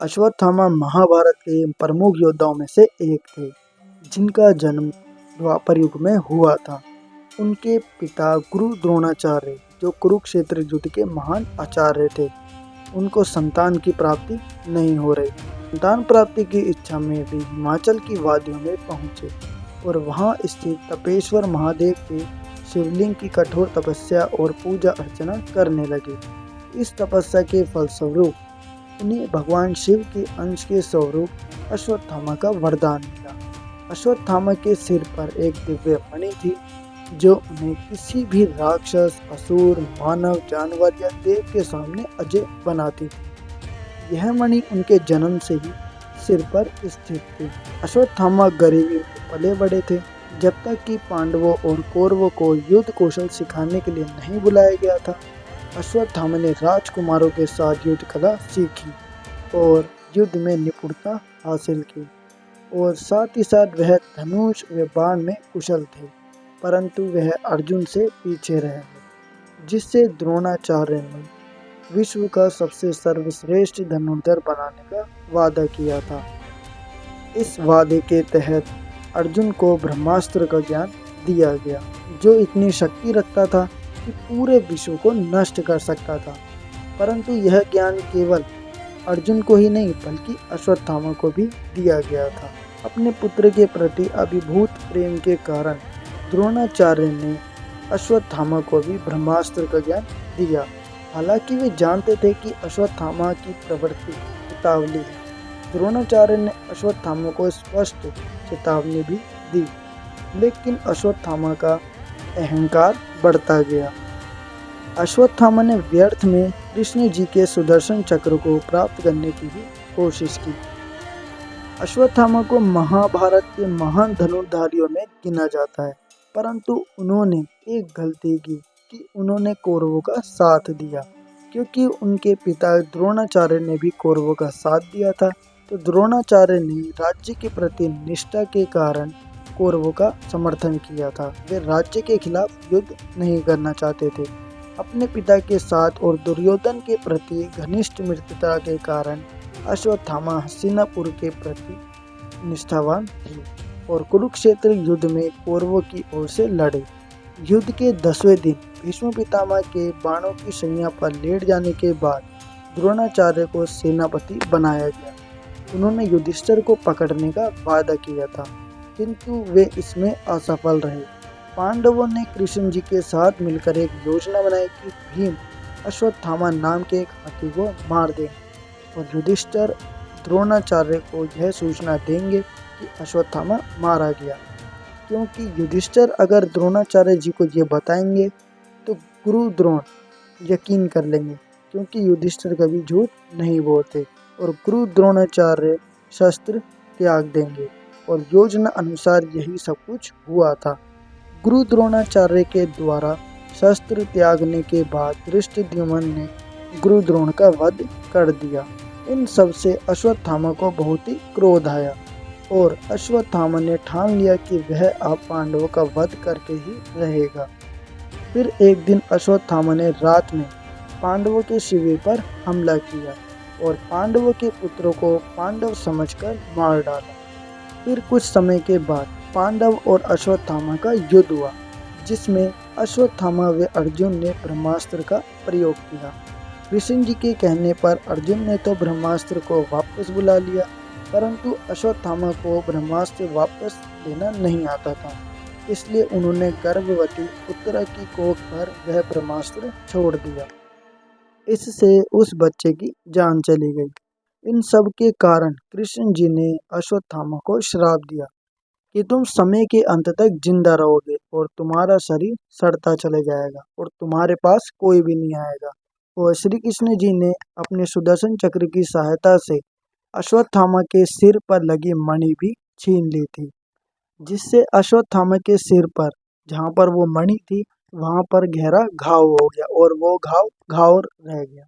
अश्वत्थामा महाभारत के प्रमुख योद्धाओं में से एक थे, जिनका जन्म द्वापर युग में हुआ था। उनके पिता गुरु द्रोणाचार्य, जो कुरुक्षेत्र युद्ध के महान आचार्य थे, उनको संतान की प्राप्ति नहीं हो रही। संतान प्राप्ति की इच्छा में वे हिमाचल की वादियों में पहुंचे और वहां स्थित तपेश्वर महादेव के शिवलिंग की कठोर तपस्या और पूजा अर्चना करने लगे। इस तपस्या के फलस्वरूप उन्हें भगवान शिव के अंश के स्वरूप अश्वत्थामा का वरदान मिला। अश्वत्थामा के सिर पर एक दिव्य मणि थी, जो उन्हें किसी भी राक्षस, असुर, मानव, जानवर या देव के सामने अजय बनाती थी। यह मणि उनके जन्म से ही सिर पर स्थित थी। अश्वत्थामा गरीबी में पले बड़े थे। जब तक कि पांडवों और कौरवों को युद्ध कौशल सिखाने के लिए नहीं बुलाया गया था, अश्वत्थामा ने राजकुमारों के साथ युद्ध कला सीखी और युद्ध में निपुणता हासिल की, और साथ ही साथ वह धनुष व बाण में कुशल थे। परंतु वह अर्जुन से पीछे रहे, जिससे द्रोणाचार्य ने विश्व का सबसे सर्वश्रेष्ठ धनुर्धर बनाने का वादा किया था। इस वादे के तहत अर्जुन को ब्रह्मास्त्र का ज्ञान दिया गया, जो इतनी शक्ति रखता था कि पूरे विश्व को नष्ट कर सकता था। परंतु यह ज्ञान केवल अर्जुन को ही नहीं, बल्कि अश्वत्थामा को भी दिया गया था। अपने पुत्र के प्रति अभिभूत प्रेम के कारण द्रोणाचार्य ने अश्वत्थामा को भी ब्रह्मास्त्र का ज्ञान दिया। हालांकि वे जानते थे कि अश्वत्थामा की प्रवृत्ति चेतावनी है। द्रोणाचार्य ने अश्वत्थामा को स्पष्ट चेतावनी भी दी, लेकिन अश्वत्थामा का अहंकार बढ़ता गया। अश्वत्थामा ने व्यर्थ में कृष्ण जी के सुदर्शन चक्र को प्राप्त करने की भी कोशिश की। अश्वत्थामा को महाभारत के महान धनुर्धारियों में गिना जाता है, परंतु उन्होंने एक गलती की कि उन्होंने कौरवों का साथ दिया। क्योंकि उनके पिता द्रोणाचार्य ने भी कौरवों का साथ दिया था, तो द्रोणाचार्य ने राज्य के प्रति निष्ठा के कारण कौरवों का समर्थन किया था। वे राज्य के खिलाफ युद्ध नहीं करना चाहते थे। अपने पिता के साथ और दुर्योधन के प्रति घनिष्ठ मित्रता के कारण अश्वत्थामा हस्तिनापुर के प्रति निष्ठावान थे और कुरुक्षेत्र युद्ध में कौरवों की ओर से लड़े। युद्ध के 10वें दिन भीष्म पितामह के बाणों की शैया पर लेट जाने के बाद द्रोणाचार्य को सेनापति बनाया गया। उन्होंने युधिष्ठिर को पकड़ने का वादा किया था, किंतु वे इसमें असफल रहे। पांडवों ने कृष्ण जी के साथ मिलकर एक योजना बनाई कि भीम अश्वत्थामा नाम के एक हाथी को मार देंगे और युधिष्ठिर द्रोणाचार्य को यह सूचना देंगे कि अश्वत्थामा मारा गया। क्योंकि युधिष्ठिर अगर द्रोणाचार्य जी को ये बताएंगे तो गुरु द्रोण यकीन कर लेंगे, क्योंकि युधिष्ठिर कभी झूठ नहीं बोलते, और गुरु द्रोणाचार्य शस्त्र त्याग देंगे। और योजना अनुसार यही सब कुछ हुआ था। गुरु द्रोणाचार्य के द्वारा शस्त्र त्यागने के बाद धृष्टद्युम्न ने गुरु द्रोण का वध कर दिया। इन सब से अश्वत्थामा को बहुत ही क्रोध आया और अश्वत्थामा ने ठान लिया कि वह अब पांडवों का वध करके ही रहेगा। फिर एक दिन अश्वत्थामा ने रात में पांडवों के शिविर पर हमला किया और पांडवों के पुत्रों को पांडव समझकर मार डाला। फिर कुछ समय के बाद पांडव और अश्वत्थामा का युद्ध हुआ, जिसमें अश्वत्थामा व अर्जुन ने ब्रह्मास्त्र का प्रयोग किया। कृष्ण जी के कहने पर अर्जुन ने तो ब्रह्मास्त्र को वापस बुला लिया, परंतु अश्वत्थामा को ब्रह्मास्त्र वापस लेना नहीं आता था। इसलिए उन्होंने गर्भवती उत्तरा की कोख पर वह ब्रह्मास्त्र छोड़ दिया। इससे उस बच्चे की जान चली गई। इन सब के कारण कृष्ण जी ने अश्वत्थामा को श्राप दिया कि तुम समय के अंत तक जिंदा रहोगे और तुम्हारा शरीर सड़ता चले जाएगा और तुम्हारे पास कोई भी नहीं आएगा। और श्री कृष्ण जी ने अपने सुदर्शन चक्र की सहायता से अश्वत्थामा के सिर पर लगी मणि भी छीन ली थी, जिससे अश्वत्थामा के सिर पर, जहाँ पर वो मणि थी, वहाँ पर गहरा घाव हो गया और वो घाव रह गया।